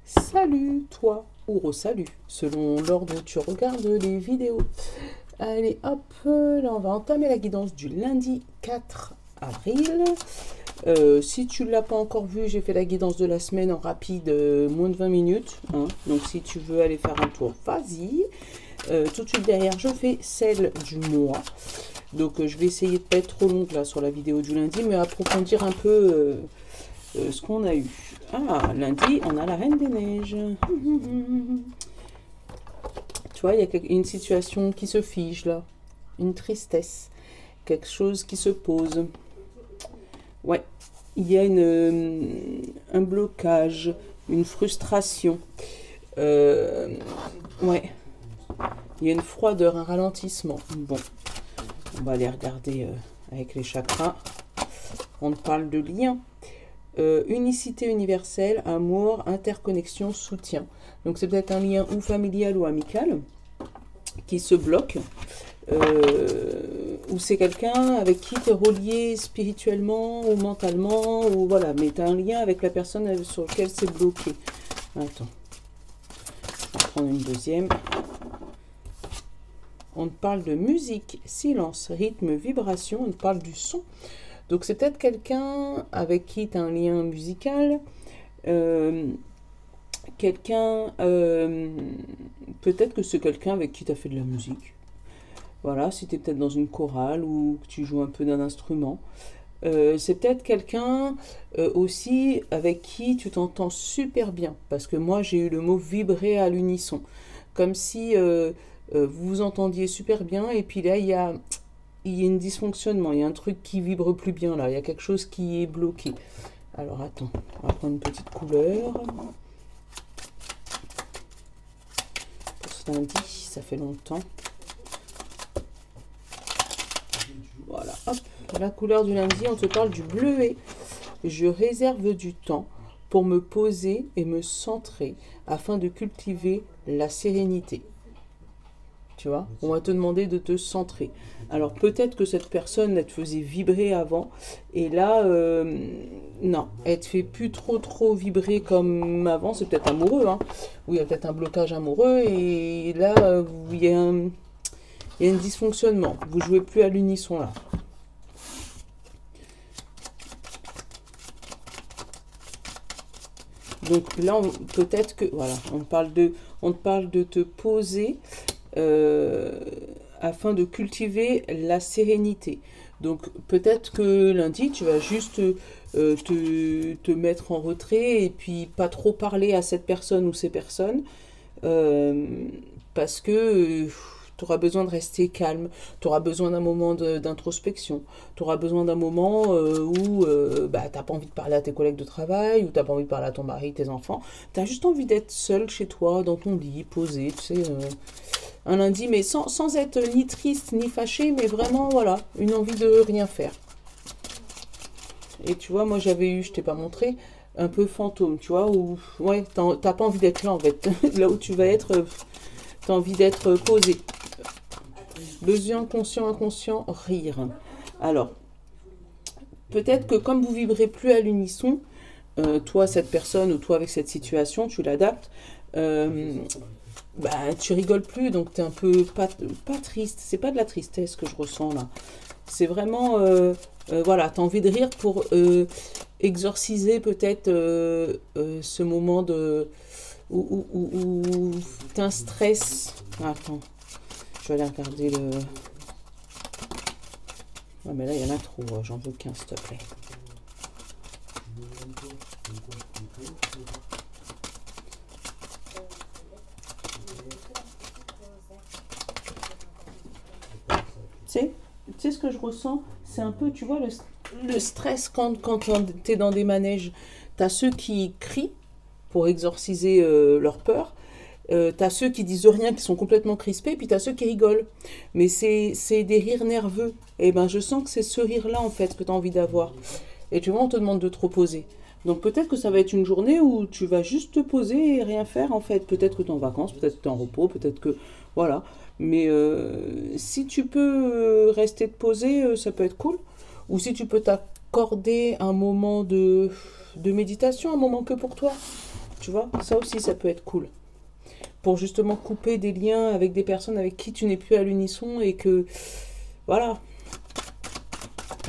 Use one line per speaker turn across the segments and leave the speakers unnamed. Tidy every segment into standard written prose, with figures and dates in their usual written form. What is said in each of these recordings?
Salut toi, ou re-salut, selon l'ordre où tu regardes les vidéos. Allez hop, là on va entamer la guidance du lundi 4 avril. Si tu ne l'as pas encore vu, j'ai fait la guidance de la semaine en rapide, moins de 20 minutes. Hein. Donc si tu veux aller faire un tour, vas-y. Tout de suite derrière, je fais celle du mois. Donc je vais essayer de ne pas être trop longue là sur la vidéo du lundi, mais approfondir un peu ce qu'on a eu. Ah, lundi, on a la Reine des Neiges. Tu vois, il y a une situation qui se fige là. Une tristesse. Quelque chose qui se pose. Ouais, il y a un blocage, une frustration. Ouais, il y a une froideur, un ralentissement. Bon, on va aller regarder avec les chakras. On parle de lien. Unicité universelle, amour, interconnexion, soutien. Donc c'est peut-être un lien ou familial ou amical qui se bloque. Ou c'est quelqu'un avec qui tu es relié spirituellement ou mentalement. Ou voilà, mais tu as un lien avec la personne sur laquelle c'est bloqué. Attends. On va prendre une deuxième. On parle de musique, silence, rythme, vibration. On parle du son. Donc c'est peut-être quelqu'un avec qui tu as un lien musical, quelqu'un, peut-être que c'est quelqu'un avec qui tu as fait de la musique. Voilà, si tu es peut-être dans une chorale ou que tu joues un peu d'un instrument. C'est peut-être quelqu'un aussi avec qui tu t'entends super bien. Parce que moi j'ai eu le mot vibrer à l'unisson. Comme si vous vous entendiez super bien et puis là il y a un dysfonctionnement, il y a un truc qui vibre plus bien là, il y a quelque chose qui est bloqué. Alors attends, on va prendre une petite couleur. Pour ce lundi, ça fait longtemps. Voilà, hop, la couleur du lundi, on te parle du bleuet. Je réserve du temps pour me poser et me centrer afin de cultiver la sérénité. Tu vois, on va te demander de te centrer. Alors peut-être que cette personne, elle te faisait vibrer avant, et là, non, elle te fait plus trop vibrer comme avant. C'est peut-être amoureux, hein. Oui, il y a peut-être un blocage amoureux, et là, il y a un dysfonctionnement. Vous jouez plus à l'unisson là. Donc là, peut-être que, voilà, on te parle de te poser. Afin de cultiver la sérénité. Donc peut-être que lundi, tu vas juste te mettre en retrait et puis pas trop parler à cette personne ou ces personnes parce que tu auras besoin de rester calme, tu auras besoin d'un moment d'introspection, tu auras besoin d'un moment où tu n'as pas envie de parler à tes collègues de travail, ou tu n'as pas envie de parler à ton mari, tes enfants, tu as juste envie d'être seul chez toi, dans ton lit, posé, tu sais, un lundi, mais sans être ni triste ni fâché, mais vraiment, voilà, une envie de rien faire. Et tu vois, moi j'avais eu, je t'ai pas montré, un peu fantôme, tu vois, où, ouais, t'as pas envie d'être là en fait. Là où tu vas être, t'as envie d'être posé. Besoin conscient, inconscient, rire. Alors, peut-être que comme vous vibrez plus à l'unisson, toi, cette personne, ou toi avec cette situation, tu l'adaptes, tu rigoles plus, donc tu es un peu pas triste. C'est pas de la tristesse que je ressens là. C'est vraiment, voilà, tu as envie de rire pour exorciser peut-être ce moment où tu as un stress. Attends, je vais aller regarder le... Ouais, mais là, il y en a trop, j'en veux qu'un, s'il te plaît. Tu sais ce que je ressens, c'est un peu, tu vois, le stress quand tu es dans des manèges. Tu as ceux qui crient pour exorciser leur peur. Tu as ceux qui disent rien, qui sont complètement crispés, puis tu as ceux qui rigolent. Mais c'est des rires nerveux. Et ben je sens que c'est ce rire-là, en fait, que tu as envie d'avoir. Et tu vois, on te demande de te reposer. Donc peut-être que ça va être une journée où tu vas juste te poser et rien faire, en fait. Peut-être que tu es en vacances, peut-être que tu es en repos, peut-être que... Voilà. Mais si tu peux rester te poser, ça peut être cool. Ou si tu peux t'accorder un moment de méditation, un moment que pour toi. Tu vois, ça aussi, ça peut être cool. Pour justement couper des liens avec des personnes avec qui tu n'es plus à l'unisson et que, voilà.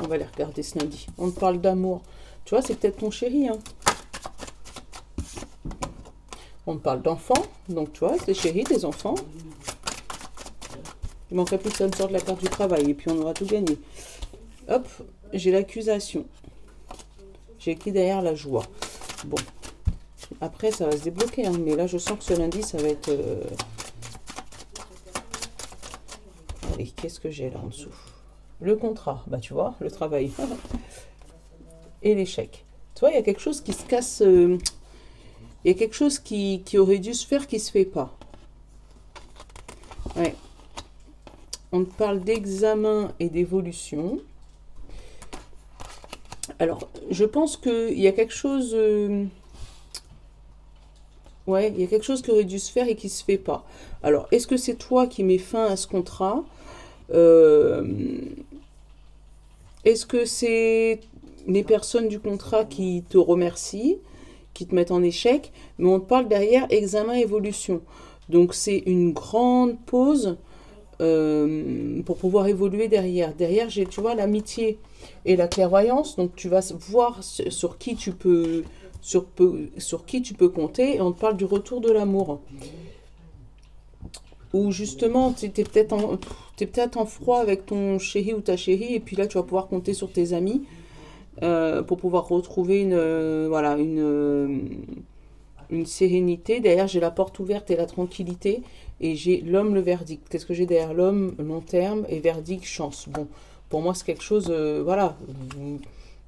On va les regarder ce lundi. On te parle d'amour. Tu vois, c'est peut-être ton chéri, hein. On te parle d'enfants. Donc, tu vois, c'est chéri, des enfants. Il manquerait plus que ça me sorte la carte du travail. Et puis, on aura tout gagné. Hop, j'ai l'accusation. J'ai écrit derrière la joie. Bon. Après, ça va se débloquer. Hein, mais là, je sens que ce lundi, ça va être... Allez, qu'est-ce que j'ai là en dessous? Le contrat. Bah, tu vois, le travail. Et l'échec. Tu vois, il y a quelque chose qui se casse... Il y a quelque chose qui aurait dû se faire qui ne se fait pas. Ouais. On te parle d'examen et d'évolution. Alors, je pense qu'il y a quelque chose... ouais, il y a quelque chose qui aurait dû se faire et qui ne se fait pas. Alors, est-ce que c'est toi qui mets fin à ce contrat? Est-ce que c'est les personnes du contrat qui te remercient, qui te mettent en échec? Mais on te parle derrière examen, évolution. Donc, c'est une grande pause pour pouvoir évoluer derrière. Derrière, j'ai, tu vois, l'amitié et la clairvoyance. Donc, tu vas voir sur qui tu peux, sur qui tu peux compter. Et on te parle du retour de l'amour. Ou justement, tu es peut-être en froid avec ton chéri ou ta chérie. Et puis là, tu vas pouvoir compter sur tes amis pour pouvoir retrouver voilà, une sérénité. Derrière, j'ai la porte ouverte et la tranquillité. Et j'ai l'homme, le verdict. Qu'est-ce que j'ai derrière l'homme? Long terme et verdict, chance. Bon, pour moi, c'est quelque chose... voilà.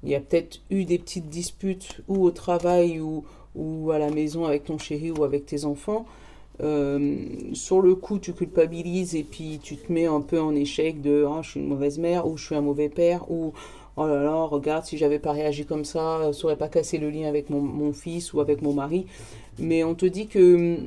Il y a peut-être eu des petites disputes ou au travail ou à la maison avec ton chéri ou avec tes enfants. Sur le coup, tu culpabilises et puis tu te mets un peu en échec de ah, je suis une mauvaise mère ou je suis un mauvais père ou oh là là, regarde, si j'avais pas réagi comme ça aurait pas cassé le lien avec mon fils ou avec mon mari. Mais on te dit que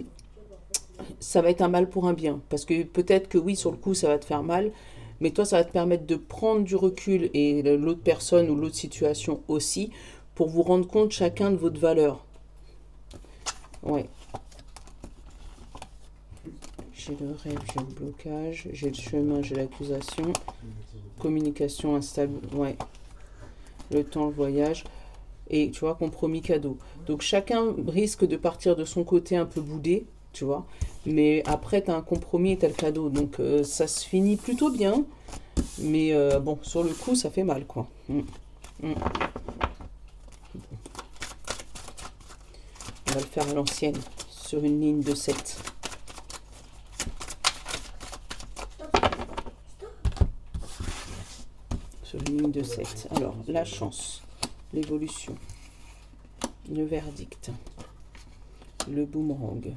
ça va être un mal pour un bien. Parce que peut-être que oui, sur le coup, ça va te faire mal, mais toi, ça va te permettre de prendre du recul et l'autre personne ou l'autre situation aussi pour vous rendre compte chacun de votre valeur. Ouais. J'ai le rêve, j'ai le blocage, j'ai le chemin, j'ai l'accusation, communication instable, ouais. Le temps, le voyage, et tu vois, compromis cadeau. Donc chacun risque de partir de son côté un peu boudé, tu vois, mais après tu as un compromis et tu as le cadeau. Donc ça se finit plutôt bien, mais bon, sur le coup, ça fait mal, quoi. On va le faire à l'ancienne, sur une ligne de 7. Une ligne de 7. Alors, la chance, l'évolution, le verdict, le boomerang,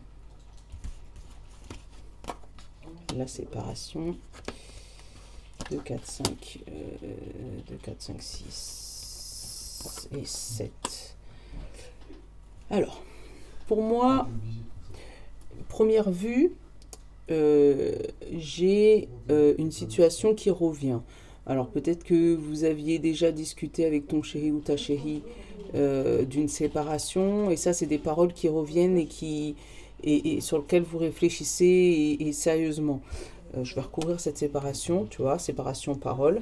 la séparation, 2, 4, 5, 2, 4, 5, 6 et 7. Alors, pour moi, première vue, j'ai une situation qui revient. Alors peut-être que vous aviez déjà discuté avec ton chéri ou ta chérie d'une séparation, et ça c'est des paroles qui reviennent et sur lesquelles vous réfléchissez et sérieusement. Je vais recouvrir cette séparation, tu vois, séparation parole.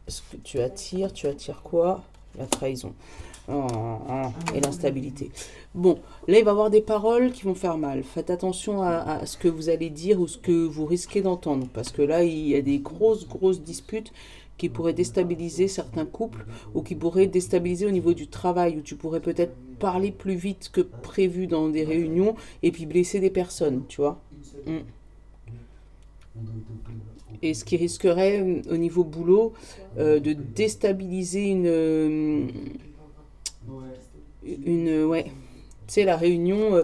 Ce que tu attires quoi? La trahison. Et l'instabilité. Bon, là, il va y avoir des paroles qui vont faire mal. Faites attention à ce que vous allez dire ou ce que vous risquez d'entendre. Parce que là, il y a des grosses disputes qui pourraient déstabiliser certains couples ou qui pourraient déstabiliser au niveau du travail, où tu pourrais peut-être parler plus vite que prévu dans des réunions et puis blesser des personnes, tu vois. Et ce qui risquerait, au niveau boulot, de déstabiliser ouais, tu sais, la réunion,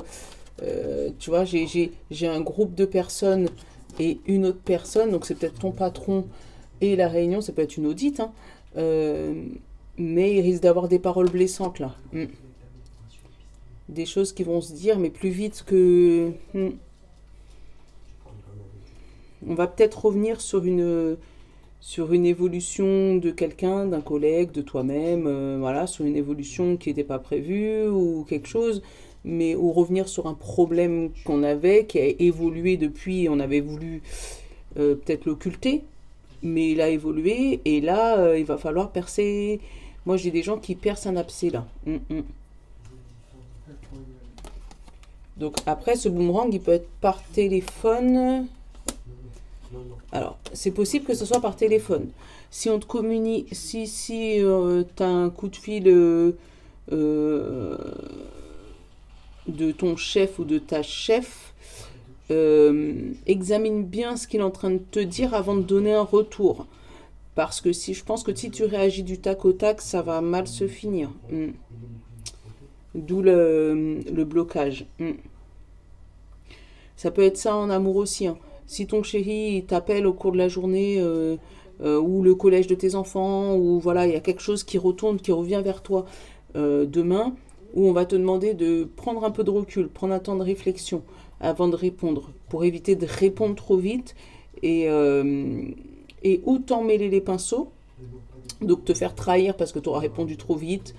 tu vois, j'ai un groupe de personnes et une autre personne, donc c'est peut-être ton patron et la réunion, ça peut être une audite, hein, mais il risque d'avoir des paroles blessantes là. Des choses qui vont se dire, mais plus vite que... On va peut-être revenir sur sur une évolution de quelqu'un, d'un collègue, de toi-même, voilà, sur une évolution qui n'était pas prévue ou quelque chose, mais ou revenir sur un problème qu'on avait, qui a évolué depuis, et on avait voulu peut-être l'occulter, mais il a évolué, et là, il va falloir percer. Moi, j'ai des gens qui percent un abcès, là. Donc, après, ce boomerang, il peut être par téléphone. Alors, c'est possible que ce soit par téléphone. Si on te communique, si tu as un coup de fil de ton chef ou de ta chef, examine bien ce qu'il est en train de te dire avant de donner un retour. Parce que je pense que si tu réagis du tac au tac, ça va mal se finir. D'où le blocage. Ça peut être ça en amour aussi. Si ton chéri t'appelle au cours de la journée, ou le collège de tes enfants, ou voilà, il y a quelque chose qui retourne, qui revient vers toi demain, où on va te demander de prendre un peu de recul, prendre un temps de réflexion avant de répondre, pour éviter de répondre trop vite et ou t'emmêler les pinceaux, donc te faire trahir parce que tu auras répondu trop vite,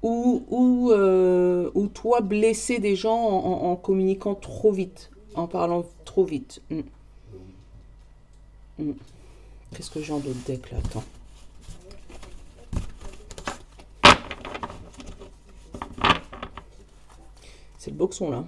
ou toi blesser des gens en communiquant trop vite, en parlant trop vite. Qu'est-ce que j'ai en d'autres decks là? Attends. C'est le boxon là.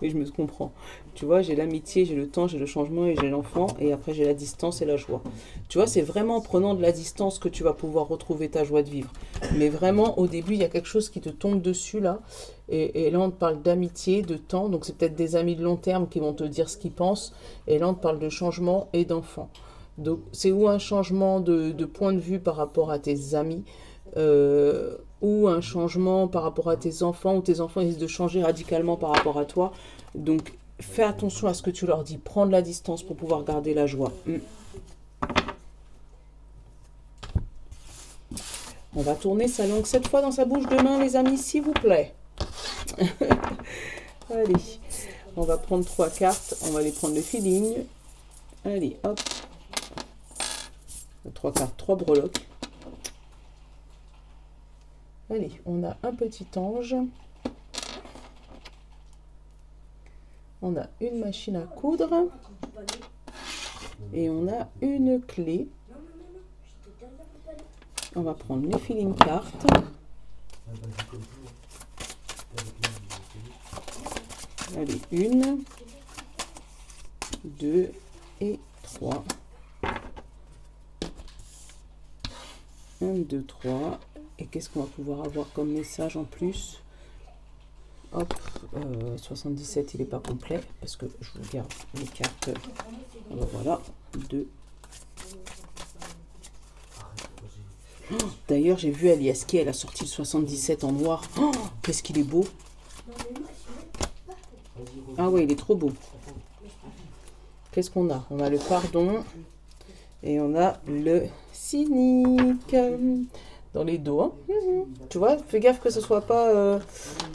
Mais je me comprends. Tu vois, j'ai l'amitié, j'ai le temps, j'ai le changement et j'ai l'enfant. Et après, j'ai la distance et la joie. Tu vois, c'est vraiment en prenant de la distance que tu vas pouvoir retrouver ta joie de vivre. Mais vraiment, au début, il y a quelque chose qui te tombe dessus là. Et là, on te parle d'amitié, de temps. Donc, c'est peut-être des amis de long terme qui vont te dire ce qu'ils pensent. Et là, on te parle de changement et d'enfant. Donc, c'est ou un changement de point de vue par rapport à tes amis, ou un changement par rapport à tes enfants, ou tes enfants risquent de changer radicalement par rapport à toi. Donc, fais attention à ce que tu leur dis. Prends de la distance pour pouvoir garder la joie. On va tourner sa langue 7 fois dans sa bouche demain, les amis, s'il vous plaît. Allez, on va prendre 3 cartes. On va les prendre le feeling. Allez, hop. 3 cartes, 3 breloques. Allez, on a un petit ange. On a une machine à coudre. Et on a une clé. On va prendre les feeling cartes. Allez, 1, 2 et 3. 1, 2, 3. Et qu'est-ce qu'on va pouvoir avoir comme message en plus? Hop, 77, il n'est pas complet parce que je vous garde les cartes. Voilà, 2. Oh, d'ailleurs, j'ai vu Aliaski, elle a sorti le 77 en noir. Oh, qu'est-ce qu'il est beau! Ah ouais, il est trop beau. Qu'est-ce qu'on a? On a le pardon et on a le cynique dans les dos. Tu vois, fais gaffe que ce soit pas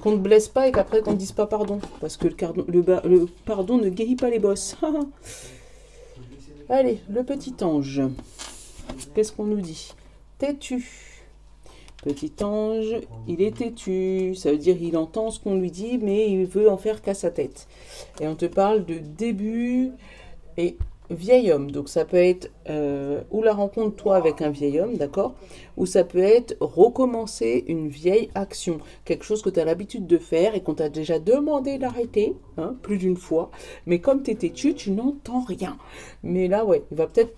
qu'on ne blesse pas et qu'après qu'on ne dise pas pardon, parce que le pardon ne guérit pas les bosses. Allez, le petit ange. Qu'est-ce qu'on nous dit? Têtu. Petit ange, il est têtu. Ça veut dire il entend ce qu'on lui dit, mais il veut en faire qu'à sa tête. Et on te parle de début et vieil homme. Donc ça peut être ou la rencontre toi avec un vieil homme, d'accord? Ou ça peut être recommencer une vieille action. Quelque chose que tu as l'habitude de faire et qu'on t'a déjà demandé d'arrêter, hein, plus d'une fois. Mais comme tu es têtu, tu n'entends rien. Mais là, ouais, il va peut-être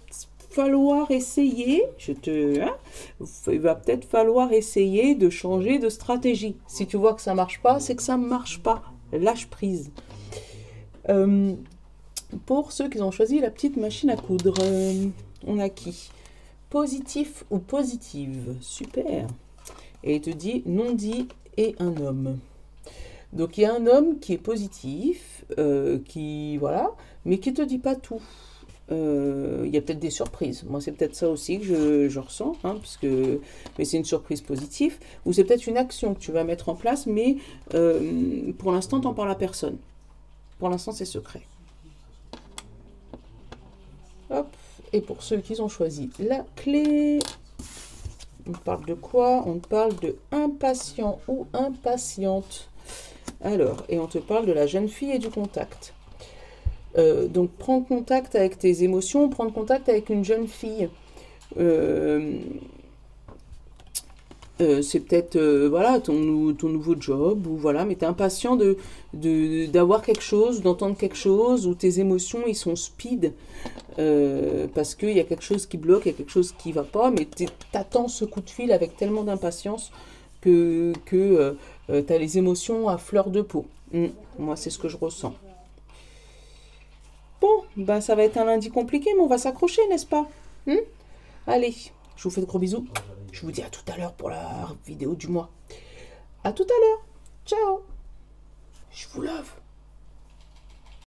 falloir essayer, il va peut-être falloir essayer de changer de stratégie. Si tu vois que ça marche pas, c'est que ça ne marche pas. Lâche prise. Pour ceux qui ont choisi la petite machine à coudre, on a qui? Positif ou positive? Super. Et il te dit non dit et un homme. Donc il y a un homme qui est positif, qui voilà, mais qui te dit pas tout. Il y a peut-être des surprises. Moi, c'est peut-être ça aussi que je ressens, hein, mais c'est une surprise positive. Ou c'est peut-être une action que tu vas mettre en place, mais pour l'instant, tu n'en parles à personne. Pour l'instant, c'est secret. Hop. Et pour ceux qui ont choisi la clé, on parle de quoi? On parle de impatient ou impatiente. Alors, et on te parle de la jeune fille et du contact. Donc, prendre contact avec tes émotions, prendre contact avec une jeune fille. C'est peut-être voilà ton nouveau job ou voilà, mais tu es impatient d'avoir quelque chose, d'entendre quelque chose, où tes émotions ils sont speed parce qu'il y a quelque chose qui bloque, il y a quelque chose qui va pas, mais t'attends ce coup de fil avec tellement d'impatience que tu as les émotions à fleur de peau. Moi, c'est ce que je ressens. Bon, ben ça va être un lundi compliqué, mais on va s'accrocher, n'est-ce pas? Allez, je vous fais de gros bisous. Je vous dis à tout à l'heure pour la vidéo du mois. À tout à l'heure. Ciao. Je vous love.